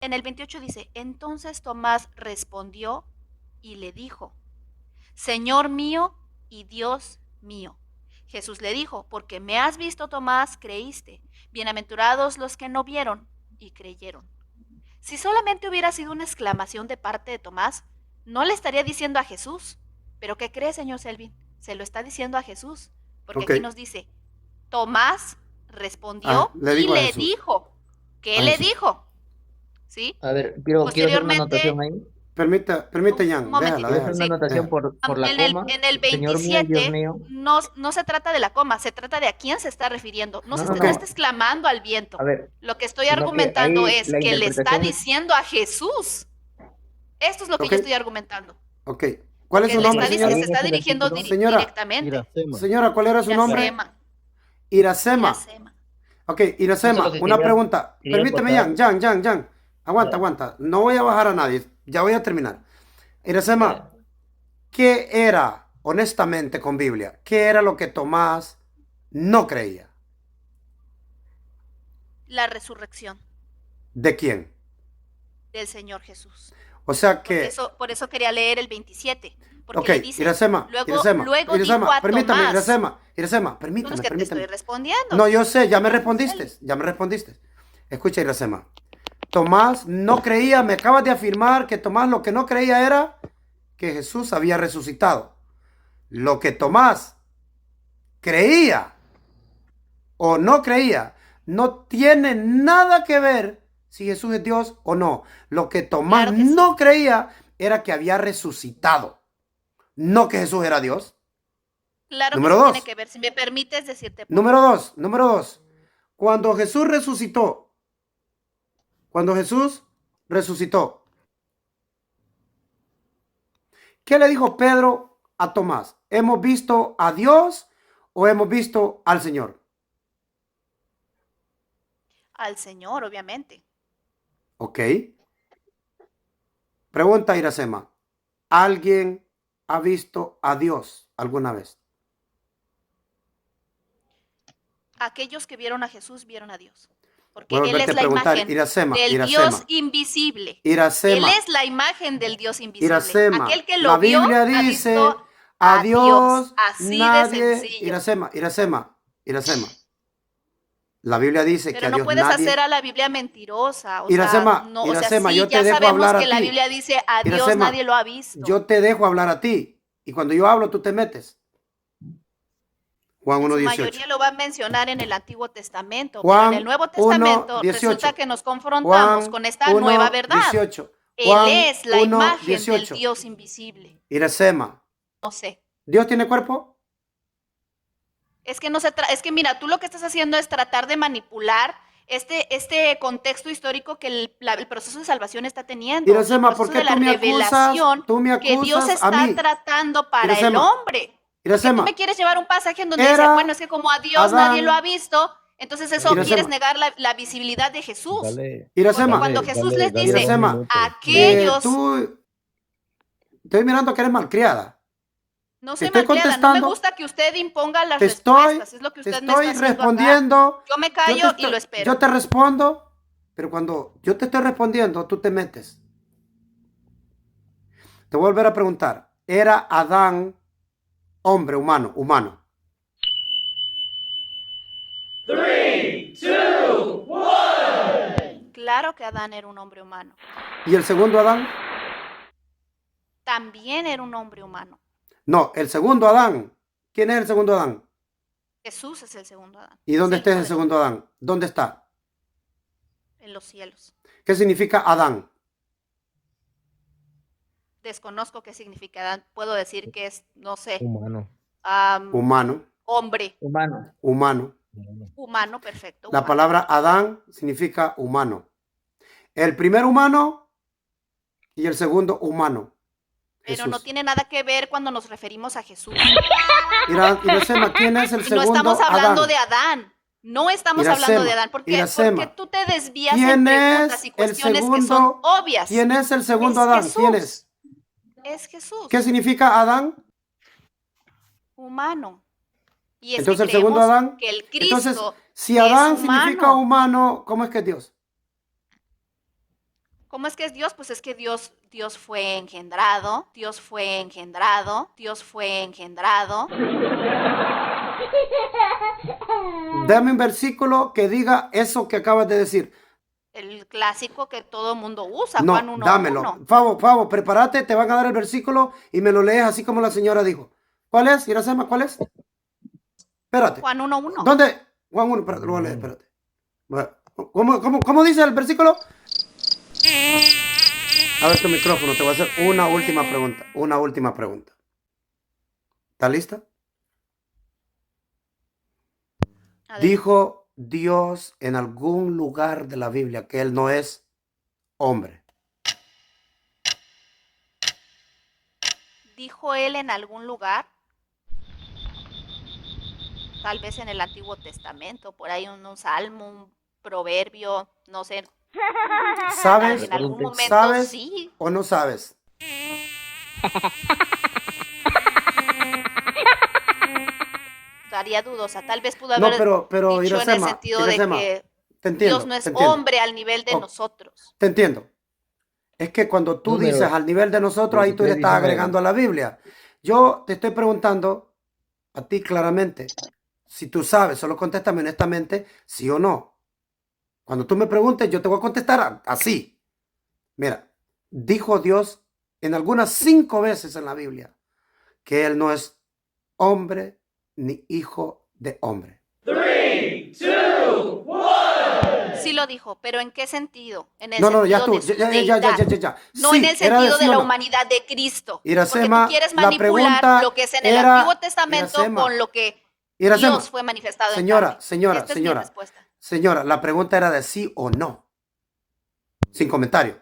En el 28 dice, entonces Tomás respondió y le dijo, Señor mío y Dios mío. Jesús le dijo, porque me has visto, Tomás, creíste. Bienaventurados los que no vieron y creyeron. Si solamente hubiera sido una exclamación de parte de Tomás, no le estaría diciendo a Jesús. Pero ¿qué cree, señor Selvin? Se lo está diciendo a Jesús, porque Ok. aquí nos dice, Tomás Ah, respondió le y digo a le Jesús. dijo. ¿Qué A le Jesús. dijo? ¿Sí? A ver, quiero hacer una anotación Posteriormente, ahí. Permite, un Jan, déjala, momentito, Quiero hacer déjala, una sí. anotación déjala. por la coma. En el Señor mío y Dios 27 mío. no se trata de la coma, se trata de a quién se está refiriendo. No, no, Ok, No está no. exclamando al viento. A ver, Lo que estoy sino que argumentando ahí es la que le está interpretación. diciendo a Jesús. Esto es lo que ok, yo estoy argumentando. ok. ¿Cuál es Porque su nombre, Ahí se señora? en está ese dirigiendo versículo. Señora, directamente. Iracema. señora, ¿cuál era su nombre? Iracema. Iracema. Iracema. Ok, Eso es lo Iracema, que una pregunta. quería Permíteme, acotar. Jan. Aguanta, Ya, aguanta. No voy a bajar a nadie. Ya voy a terminar. Iracema, ya. ¿qué era, honestamente, con Biblia? ¿Qué era lo que Tomás no creía? La resurrección ¿De quién? del Señor Jesús. O sea que, Por eso quería leer el 27. Porque ok, le dice, luego dijo a permítame, Tomás. Iracema, No es permítame, que te estoy permítame. respondiendo. No, yo sé, ya me Señor respondiste, Selvin. ya me respondiste. Escucha, Iracema. Tomás no creía, me acabas de afirmar que Tomás lo que no creía era que Jesús había resucitado. Lo que Tomás creía o no creía no tiene nada que ver si Jesús es Dios o no. Lo que Tomás Claro que sí. no creía era que había resucitado, no que Jesús era Dios. Claro que Número sí tiene dos, que ver. Si me permites decirte por qué. número dos. Cuando Jesús resucitó, cuando Jesús resucitó, ¿qué le dijo Pedro a Tomás? ¿Hemos visto a Dios o hemos visto al Señor? Al Señor, obviamente. Ok. Pregunta Iracema. ¿Alguien ha visto a Dios alguna vez? Aquellos que vieron a Jesús vieron a Dios. Porque Voy a Él volverte es a la preguntar, imagen del Dios invisible. Él es la imagen del Dios invisible. Iracema. Aquel que La lo vio Biblia ha dice, visto a a Dios. Dios Así de nadie, sencillo. Iracema. La Biblia dice que Pero a no Dios puedes nadie. hacer a la Biblia mentirosa. O sea, Iracema, sí, yo te ya dejo sabemos hablar a que la ti. Biblia dice a Dios nadie Iracema, lo ha visto. yo te dejo hablar a ti. Y cuando yo hablo, tú te metes. Juan En su 1:18. mayoría lo va a mencionar en el Antiguo Testamento, pero en el Juan Nuevo Testamento 1:18. resulta que nos confrontamos Juan con esta nueva verdad. 1:18. Él Juan es la imagen del 1:18. Dios invisible. Iracema, No sé. ¿Dios tiene cuerpo? Es que es que mira, tú lo que estás haciendo es tratar de manipular este contexto histórico que el proceso de salvación está teniendo, el Iracema, ¿por proceso qué de la revelación tú me que Dios acusas a está mí? tratando para el Iracema, hombre. Porque tú me Iracema, quieres llevar un pasaje en donde dice, bueno, era es que como a Dios nadie lo ha Adán. visto, entonces eso quieres Iracema, negar la visibilidad de Jesús. Dale, Porque Iracema, cuando Jesús les dale dice, 2 minutos. aquellos, tú, estoy mirando que eres malcriada. no Te soy estoy malcriada, no me contestando, gusta que usted imponga las te respuestas, es lo que te usted me está estoy haciendo acá. respondiendo. Yo me callo y lo espero. Yo te respondo, pero cuando yo te estoy respondiendo, tú te metes. Te voy a volver a preguntar. ¿Era Adán hombre, humano? Claro que Adán era un hombre humano. ¿Y el segundo Adán? También era un hombre humano. No, el segundo Adán. ¿Quién es el segundo Adán? Jesús es el segundo Adán. ¿Y dónde Es está hijo el de segundo Adán? ¿Dónde está? en los cielos. ¿Qué significa Adán? Desconozco qué significa Adán. Puedo decir que es, no sé, Humano. Humano, hombre, Humano. humano. humano, perfecto. La Humano. palabra Adán significa humano. El primer humano y el segundo humano. Pero Jesús. no tiene nada que ver cuando nos referimos a Jesús. Iracema, ¿quién es el Y segundo no estamos hablando Adán? de Adán. No estamos Iracema, hablando de Adán. Porque tú te desvías en preguntas y cuestiones que son obvias. ¿Quién es el segundo Es Adán? Jesús. ¿Quién es? Es Jesús. ¿Qué significa Adán? Humano. Y es Entonces que el segundo creemos Adán. que el Cristo Entonces, si es Adán humano. significa humano, ¿cómo es que es Dios? ¿Cómo es que es Dios? Pues es que Dios fue engendrado, Dios fue engendrado, Dios fue engendrado. Dame un versículo que diga eso que acabas de decir. El clásico que todo mundo usa, Juan No, 1:1. dámelo. Favo, prepárate, te van a dar el versículo y me lo lees así como la señora dijo. ¿Cuál es, Iracema? ¿Cuál es? Espérate. Juan 1:1. ¿Dónde? Juan 1, espérate, lo voy a leer, espérate. ¿Cómo dice el versículo? A ver tu micrófono, te voy a hacer una última pregunta. Una última pregunta. ¿Estás lista? Dijo Dios en algún lugar de la Biblia que Él no es hombre. ¿Dijo él en algún lugar? Tal vez en el Antiguo Testamento, por ahí un salmo, un proverbio, no sé. ¿Sabes? En algún momento ¿Sabes sí. o no sabes? Estaría dudosa. Tal vez pudo haber pero dicho en el Iracema, sentido de que te entiendo, Dios no es te entiendo. hombre al nivel de nosotros. Te entiendo. Es que cuando tú Número dices al nivel de nosotros, ahí tú le estás 23:19. agregando a la Biblia. Yo te estoy preguntando a ti claramente. Si tú sabes, solo contéstame honestamente, sí o no. Cuando tú me preguntes, yo te voy a contestar así. Mira, dijo Dios en algunas 5 veces en la Biblia que Él no es hombre ni hijo de hombre. 3, 2, 1. Sí lo dijo, pero ¿en qué sentido? En el No, sentido ya tú, de su ya. deidad. No Sí, en el era sentido de sí o la no. humanidad de Cristo. Iracema, Porque tú quieres la manipular pregunta lo que es en el era- Antiguo Testamento Iracema, con lo que Iracema, Dios fue manifestado en señora, carne. señora, Esta es mi señora. respuesta. Señora, la pregunta era de sí o no. Sin comentario.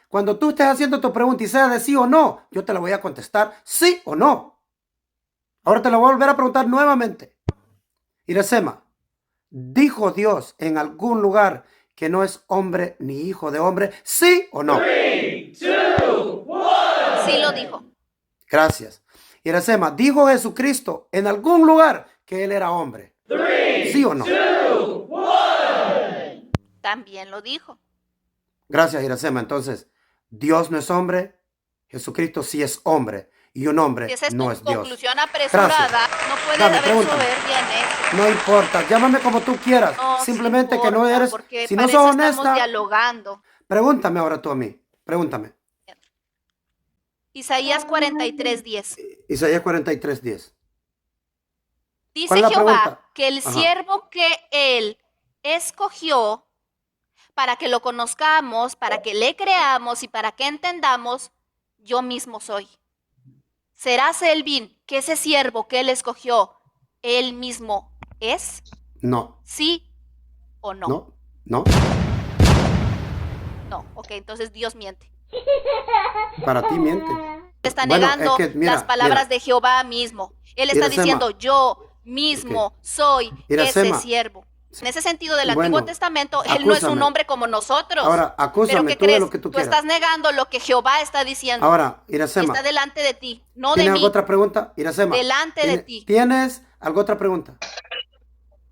Cuando tú estés haciendo tu pregunta y sea de sí o no, yo te la voy a contestar sí o no. Ahora te la voy a volver a preguntar nuevamente. Iracema, ¿dijo Dios en algún lugar que no es hombre ni hijo de hombre? ¿Sí o no? 3, 2, 1. Sí lo dijo. Gracias. Iracema, ¿dijo Jesucristo en algún lugar que Él era hombre? 3, ¿Sí o no? 2, 1. También lo dijo. Gracias, Iracema. Entonces, Dios no es hombre, Jesucristo sí es hombre, y un hombre Si esa es no tu es Dios. conclusión apresurada, Gracias. no puede Dame, haber pregúntame. soberbia en eso. No importa, llámame como tú quieras. No, Simplemente sí que no importa, eres, porque si no para sos eso estamos honesta, dialogando. pregúntame ahora tú a mí. Pregúntame. Isaías 43:10. Isaías 43:10. Dice ¿Cuál es la Jehová pregunta? que el Ajá. siervo que él escogió para que lo conozcamos, para que le creamos y para que entendamos, yo mismo soy. ¿Será Selvin que ese siervo que él escogió, él mismo es? No, ¿Sí o no? no. No, ok, entonces Dios miente. Para ti miente. Está Bueno, negando es que, mira, las palabras mira. de Jehová mismo. Él está Iracema. diciendo, yo mismo soy Iracema. ese siervo. En ese sentido del Bueno, Antiguo Testamento, él no es un acúsame. hombre como nosotros. Ahora, acúsame, ¿Pero qué tú de crees? lo que tú quieras. estás negando lo que Jehová está diciendo. Ahora, Y Iracema, está delante de ti, no de ¿tienes mí. alguna otra pregunta? Iracema, Delante de ti. ¿tienes alguna otra pregunta?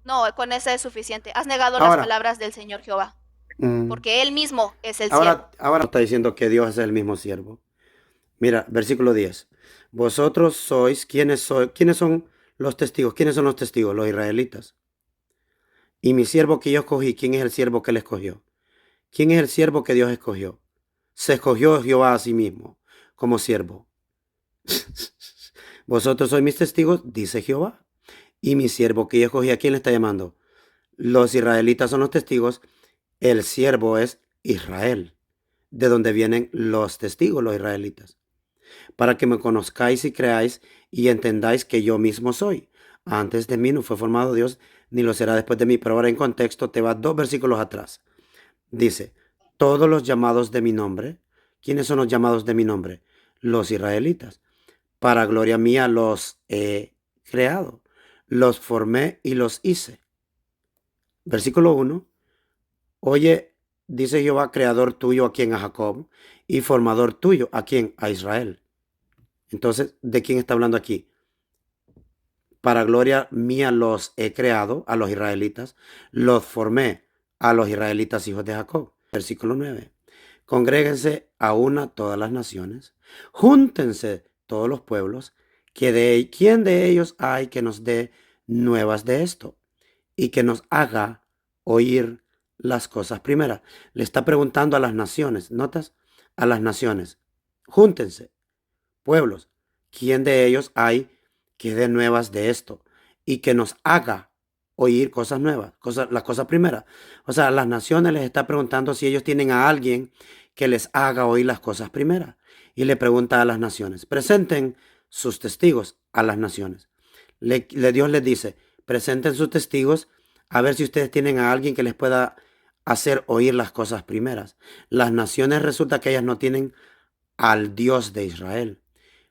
No, con esa es suficiente. Has negado Ahora. las palabras del Señor Jehová. Mm, Porque él mismo es el siervo. ahora está diciendo que Dios es el mismo siervo. Mira, versículo 10. Vosotros sois, ¿quiénes son los testigos? ¿Quiénes son los testigos? Los israelitas. Y mi siervo que yo escogí, ¿quién es el siervo que él escogió? ¿Quién es el siervo que Dios escogió? Se escogió Jehová a sí mismo como siervo. Vosotros sois mis testigos, dice Jehová. Y mi siervo que yo escogí, ¿a quién le está llamando? Los israelitas son los testigos. El siervo es Israel, de donde vienen los testigos, los israelitas. Para que me conozcáis y creáis y entendáis que yo mismo soy. Antes de mí no fue formado Dios, ni lo será después de mí. Pero ahora en contexto te vas 2 versículos atrás. Dice, todos los llamados de mi nombre. ¿Quiénes son los llamados de mi nombre? Los israelitas. Para gloria mía los he creado. Los formé y los hice. Versículo 1. Oye, dice Jehová, creador tuyo a quien a Jacob y formador tuyo a quien a Israel. Entonces, ¿de quién está hablando aquí? Para gloria mía los he creado a los israelitas, los formé a los israelitas hijos de Jacob. Versículo 9. Congréguense a una todas las naciones, júntense todos los pueblos, ¿quién de ellos hay que nos dé nuevas de esto y que nos haga oír las cosas primeras? Le está preguntando a las naciones, ¿notas? A las naciones, júntense, pueblos, ¿quién de ellos hay que dé nuevas de esto y que nos haga oír cosas nuevas, las cosas primeras? O sea, a las naciones les está preguntando si ellos tienen a alguien que les haga oír las cosas primeras. Y le pregunta a las naciones, presenten sus testigos a las naciones. Dios les dice, presenten sus testigos a ver si ustedes tienen a alguien que les pueda hacer oír las cosas primeras. Las naciones resulta que ellas no tienen al Dios de Israel,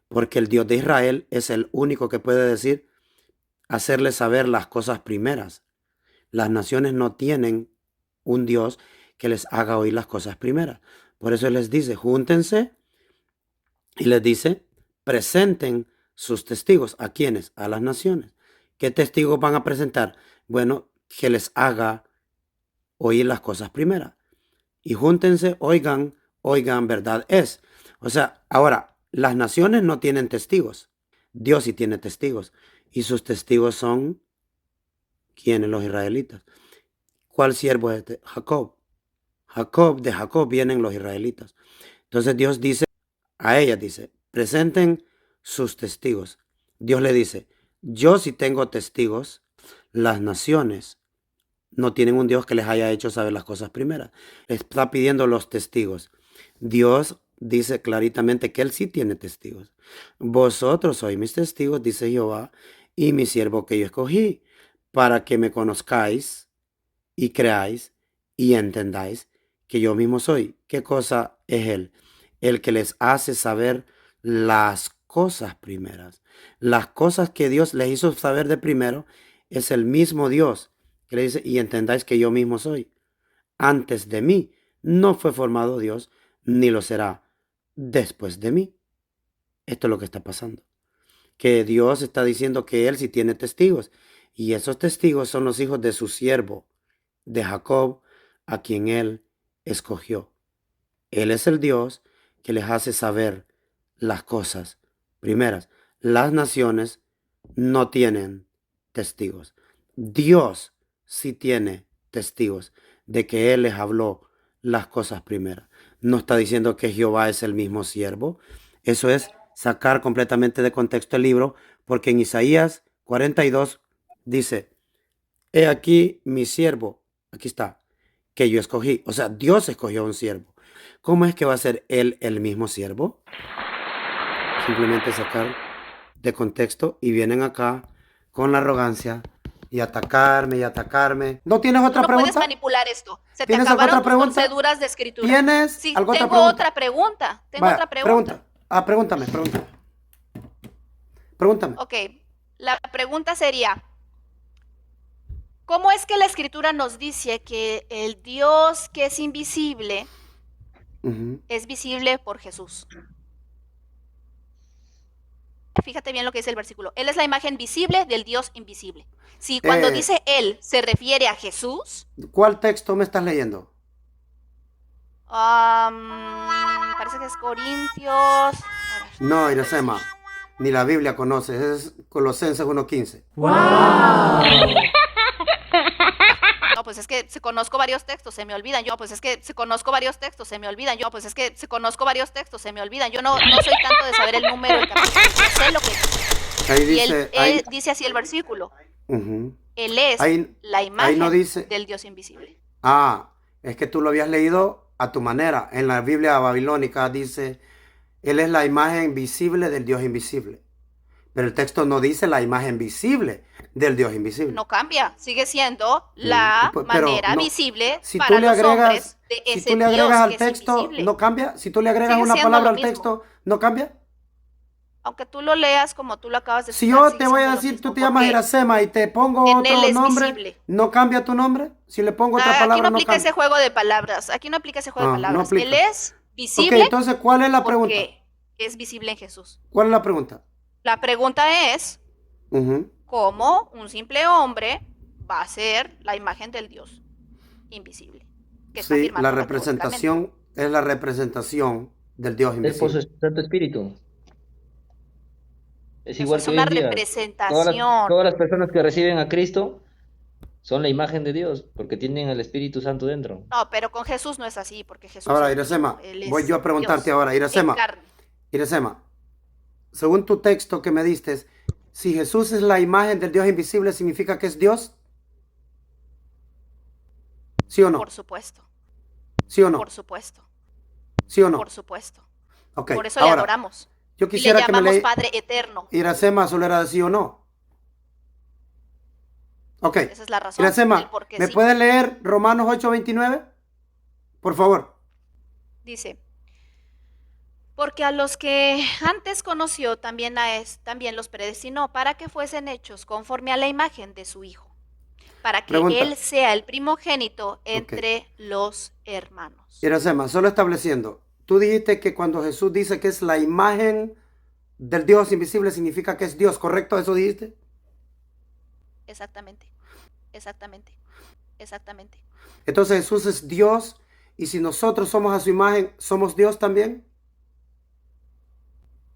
porque el Dios de Israel es el único que puede decir, hacerles saber las cosas primeras. Las naciones no tienen un Dios que les haga oír las cosas primeras. Por eso les dice, júntense, y les dice, presenten sus testigos. ¿A quiénes? A las naciones. ¿Qué testigos van a presentar? Bueno, que les haga oír las cosas primeras. Y júntense, oigan, verdad es. O sea, ahora, las naciones no tienen testigos. Dios sí tiene testigos. Y sus testigos son, ¿quiénes? Los israelitas. ¿Cuál siervo es este? Jacob. De Jacob vienen los israelitas. Entonces Dios dice, a ellas dice, presenten sus testigos. Dios le dice, yo sí tengo testigos, las naciones no tienen un Dios que les haya hecho saber las cosas primeras. Está pidiendo los testigos. Dios dice claritamente que Él sí tiene testigos. Vosotros sois mis testigos, dice Jehová, y mi siervo que yo escogí, para que me conozcáis y creáis y entendáis que yo mismo soy. ¿Qué cosa es Él? El que les hace saber las cosas primeras. Las cosas que Dios les hizo saber de primero es el mismo Dios que le dice, y entendáis que yo mismo soy. Antes de mí no fue formado Dios, ni lo será después de mí. Esto es lo que está pasando. Que Dios está diciendo que Él sí tiene testigos. Y esos testigos son los hijos de su siervo, de Jacob, a quien Él escogió. Él es el Dios que les hace saber las cosas primeras. Las naciones no tienen testigos. Dios sí tiene testigos de que Él les habló las cosas primeras. No está diciendo que Jehová es el mismo siervo. Eso es sacar completamente de contexto el libro, porque en Isaías 42 dice, he aquí mi siervo, aquí está, que yo escogí. O sea, Dios escogió a un siervo. ¿Cómo es que va a ser Él el mismo siervo? Simplemente sacar de contexto y vienen acá con la arrogancia y atacarme. ¿No tienes otra No pregunta? puedes manipular esto. Se te ¿Tienes acabaron alguna tus pregunta? proceduras de escritura. ¿Tienes Sí, alguna tengo pregunta? otra pregunta. Tengo Vaya, otra pregunta. Pregúntame. Pregúntame. Ok, la pregunta sería, ¿cómo es que la escritura nos dice que el Dios que es invisible es visible por Jesús? Fíjate bien lo que dice el versículo. Él es la imagen visible del Dios invisible. Si cuando dice Él se refiere a Jesús. ¿Cuál texto me estás leyendo? Parece que es Corintios. No, Iracema, ni la Biblia conoces, es Colosenses 1:15. No, pues es que se conozco varios textos, se me olvidan. Yo, pues es que se conozco varios textos, se me olvidan. Yo, pues es que se conozco varios textos, se me olvidan. Yo no soy tanto de saber el número, el capítulo. Yo sé lo que Ahí y dice, él dice así el versículo. Ujú. Él es Ahí- la ahí imagen no dice- del Dios invisible. Es que tú lo habías leído a tu manera. En la Biblia babilónica dice, Él es la imagen visible del Dios invisible. Pero el texto no dice la imagen visible del Dios invisible. No cambia, sigue siendo la Pero manera no, visible si para tú le los hombres agregas, de si ese tú le Dios agregas al que es texto, invisible. ¿no cambia? Si tú le agregas Sigue una siendo palabra lo al mismo. texto, ¿no cambia? Aunque tú lo leas como tú lo acabas de Si citar, yo sigue te voy a siendo lo decir, mismo, tú te llamas porque Iracema y te pongo en él otro es nombre, visible. ¿no cambia tu nombre? Si le pongo otra Aquí palabra, no no aplica cambia. ese juego de palabras. Aquí no aplica ese juego de No palabras. aplica. Él es Ok, visible entonces, ¿cuál es la pregunta? porque es visible en Jesús. ¿Cuál es la pregunta? La pregunta es, Ujú. ¿cómo un simple hombre va a ser la imagen del Dios invisible? Que está Sí, afirmando la categóricamente. representación es la representación del Dios Es por su invisible. Santo Espíritu. Es Eso igual es que hoy una en día. representación. Todas las personas que reciben a Cristo son la imagen de Dios, porque tienen el Espíritu Santo dentro. No, pero con Jesús no es así, porque Jesús Ahora, es Dios. Iracema, Él voy es yo a preguntarte Dios ahora, en Iracema, carne. Iracema, según tu texto que me diste, si Jesús es la imagen del Dios invisible, ¿significa que es Dios? ¿Sí o no? Por supuesto, ¿Sí o no? por supuesto, ¿Sí o no? por supuesto. Ok, Por eso le ahora, adoramos. yo Y le quisiera que me llamamos le... Padre Eterno. Iracema, solo era de sí o no. Ok, Esa es la razón. Iracema, El por qué ¿me sí. puedes leer Romanos 8:29? Por favor. Dice, porque a los que antes conoció también también los predestinó para que fuesen hechos conforme a la imagen de su Hijo, para que Pregunta. Él sea el primogénito entre los hermanos. Iracema, solo estableciendo, tú dijiste que cuando Jesús dice que es la imagen del Dios invisible, significa que es Dios, ¿correcto? ¿Eso dijiste? Exactamente, exactamente, exactamente. Entonces Jesús es Dios, y si nosotros somos a su imagen, ¿somos Dios también?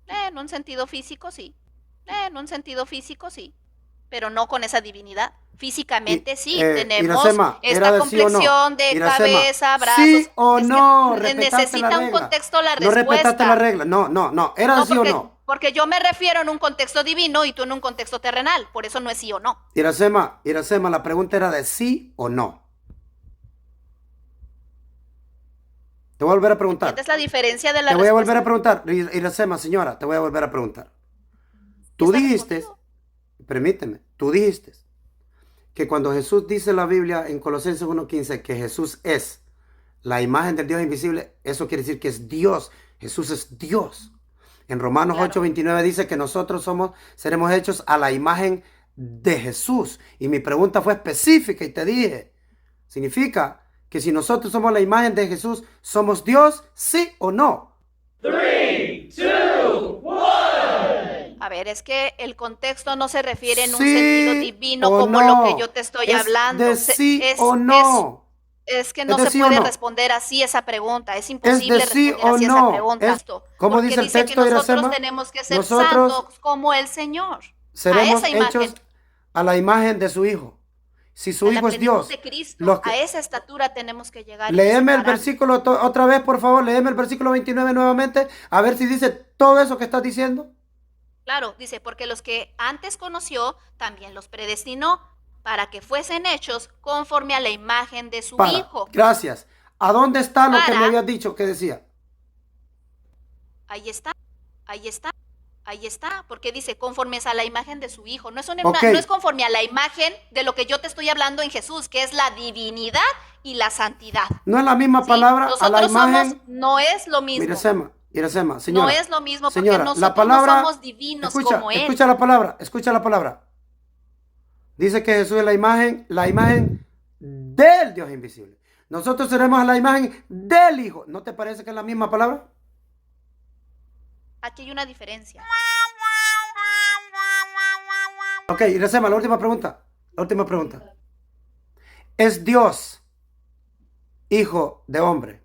En un sentido físico, sí. En un sentido físico, sí. Pero no con esa divinidad. Físicamente, sí. Tenemos Iracema, esta ¿era de sí o no? complexión de Iracema, cabeza, brazos. ¿sí o Es que no? Respetaste necesita la un regla. contexto la No respuesta. respetaste la regla. No. ¿Era de No, sí o porque, no? porque yo me refiero en un contexto divino y tú en un contexto terrenal. Por eso no es sí o no. Iracema, la pregunta era de sí o no. Te voy a volver a preguntar. ¿Entiendes la diferencia de la Te voy a respuesta? volver a preguntar. Iracema, señora, te voy a volver a preguntar. Tú ¿Está dijiste, respondido? permíteme, tú dijiste que cuando Jesús dice en la Biblia en Colosenses 1:15 que Jesús es la imagen del Dios invisible, eso quiere decir que es Dios. Jesús es Dios. En Romanos Claro. 8:29 dice que nosotros seremos hechos a la imagen de Jesús. Y mi pregunta fue específica y te dije, ¿significa que si nosotros somos la imagen de Jesús, somos Dios, sí o no? 3, 2, 1. A ver, es que el contexto no se refiere en un Sí sentido divino o como no. lo que yo te estoy Es hablando. de sí o no. Es que no ¿Es de se sí o puede no? responder así esa pregunta. Es ¿Es imposible de sí responder o así no? esa pregunta. ¿Cómo Porque dice el dice texto, que nosotros Iracema? tenemos que ser Nosotros santos como el Señor. A seremos esa imagen. hechos a la imagen de su Hijo. Si su A la Hijo es plenitud Dios. de Cristo. los que- A esa estatura tenemos que llegar. y Léeme el separar. versículo otra vez, por favor. Léeme el versículo 29 nuevamente. A ver si dice todo eso que estás diciendo. Claro, dice, porque los que antes conoció, también los predestinó para que fuesen hechos conforme a la imagen de su Hijo. Gracias. ¿A dónde está lo que Para- me habías dicho que decía? Ahí está, ahí está, ahí está, porque dice conforme a la imagen de su Hijo. No es, Ok. no es conforme a la imagen de lo que yo te estoy hablando en Jesús, que es la divinidad y la santidad. No es la misma ¿Sí? palabra a la Nosotros imagen. somos, no es lo mismo. Iracema, señora. No es lo mismo porque Señora, nosotros la palabra, no somos divinos como Él. escucha la palabra. Dice que Jesús es la imagen del Dios invisible. Nosotros seremos la imagen del Hijo. ¿No te parece que es la misma palabra? Aquí hay una diferencia. Ok, Iracema, la última pregunta. ¿Es Dios hijo de hombre?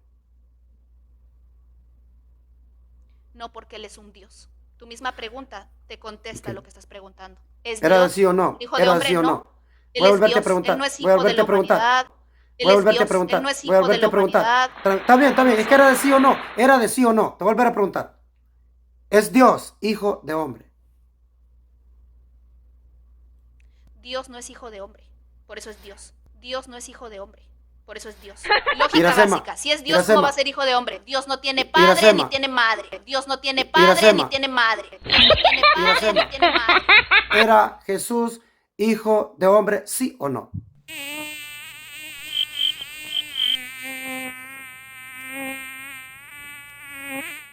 No, porque Él es un Dios. Tu misma pregunta te contesta Ok. lo que estás preguntando. ¿Es ¿Era de Dios sí o no? hijo de ¿Era de hombre? sí o no? No. Él Voy a es volverte a Dios. preguntar. Él no es Voy a hijo de volverte la a preguntar. humanidad. Él Voy a es volverte a Dios. preguntar. Él no es Voy a hijo de volverte la a preguntar. humanidad. Está bien. Es que era de sí o no. Era de sí o no. Te voy a volver a preguntar. ¿Es Dios hijo de hombre? Dios no es hijo de hombre. Por eso es Dios. Dios no es hijo de hombre. Por eso es Dios. Lógica Iracema, básica. Si es Dios, Iracema. ¿cómo va a ser hijo de hombre? Dios no tiene padre Iracema. ni tiene madre. Dios no tiene padre Iracema. ni tiene madre. Dios no tiene padre Iracema. ni tiene madre. ¿Era Jesús hijo de hombre? ¿Sí o no?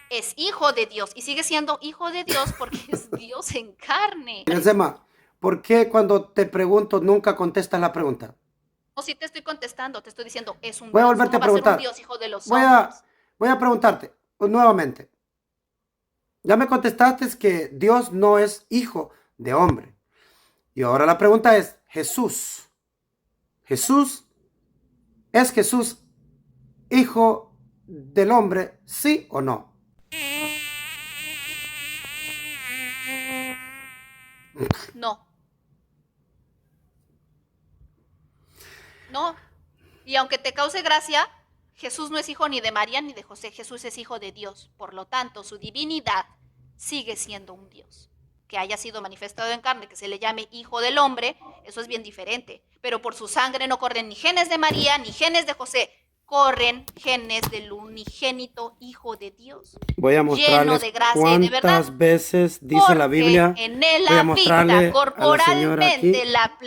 Es hijo de Dios y sigue siendo hijo de Dios porque es Dios en carne. Iracema, ¿por qué cuando te pregunto nunca contestas la pregunta? No, si te estoy contestando, te estoy diciendo, es un Voy a Dios. volverte a ¿Cómo va a ser preguntar. un Dios hijo de los Voy hombres? a preguntarte nuevamente. Ya me contestaste que Dios no es hijo de hombre. Y ahora la pregunta es, Jesús. ¿Es Jesús hijo del hombre, sí o no? No. No. Y aunque te cause gracia, Jesús no es hijo ni de María ni de José. Jesús es hijo de Dios. Por lo tanto, su divinidad sigue siendo un Dios. Que haya sido manifestado en carne, que se le llame hijo del hombre, eso es bien diferente. Pero por su sangre no corren ni genes de María ni genes de José. Corren genes del unigénito Hijo de Dios. Voy a Lleno mostrarles de gracia y de verdad. cuántas veces dice la Biblia. En él Voy a mostrarle habita a la señora aquí corporalmente la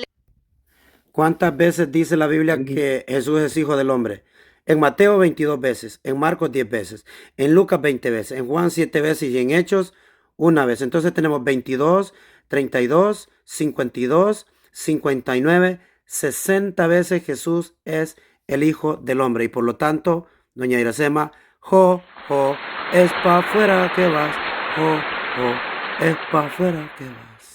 cuántas veces dice la Biblia que Jesús es hijo del hombre. En Mateo 22 veces, en Marcos 10 veces, en Lucas 20 veces, en Juan 7 veces y en Hechos una vez. Entonces tenemos 22, 32, 52, 59, 60 veces Jesús es el hijo del hombre. Y por lo tanto, doña Iracema, es pa' afuera que vas, es pa' afuera que vas.